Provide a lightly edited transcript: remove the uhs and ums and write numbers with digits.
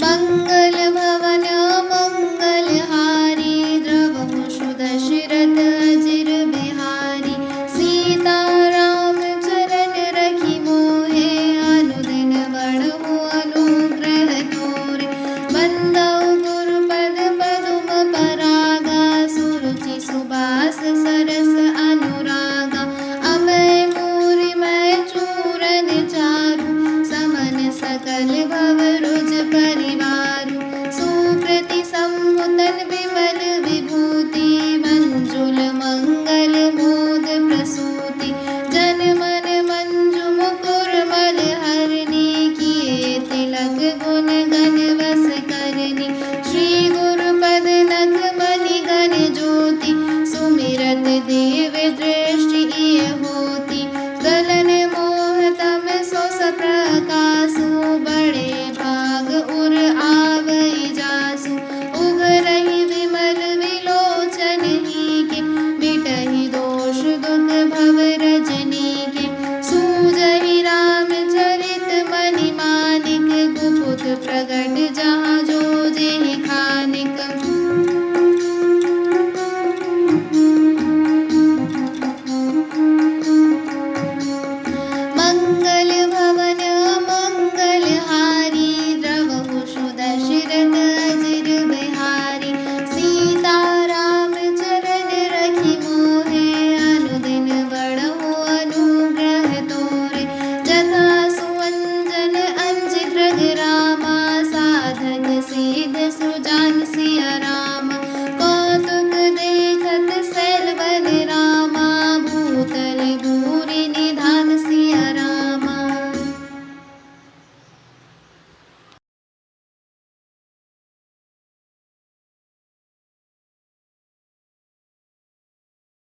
मंगल भवन मंगलहारी द्रवमुषु दशरथ अजिर बिहारी सीता राम चरण रखी मोहे अनुदिन बढ़हु अनुग्रह तोरे बंदउ गुरुपद पदुम परागा सुरुचि सुबास सरस अनुरागा अमय मूरिमय चूरन चारु समन सकल भवरुज परिवारु सुकृति सम्मुतन विमल विभूति मंजुल मंगल मोद प्रसूति जन मन मंजु मुकुर मल हरनी किए तिलक गुण गण वस करनी श्री गुरुपद नख मणि गण ज्योति सुमिरत देव दृष्टि इय होती गलन मोह तम सो प्रकाशु बड़े भाग उर आवई जासु उगरहि विमल विलोचन ही के मिटहि दोष दुख भव रजनी के सूजहि राम चरित मणि मानिक गुपुत प्रगट जहाँ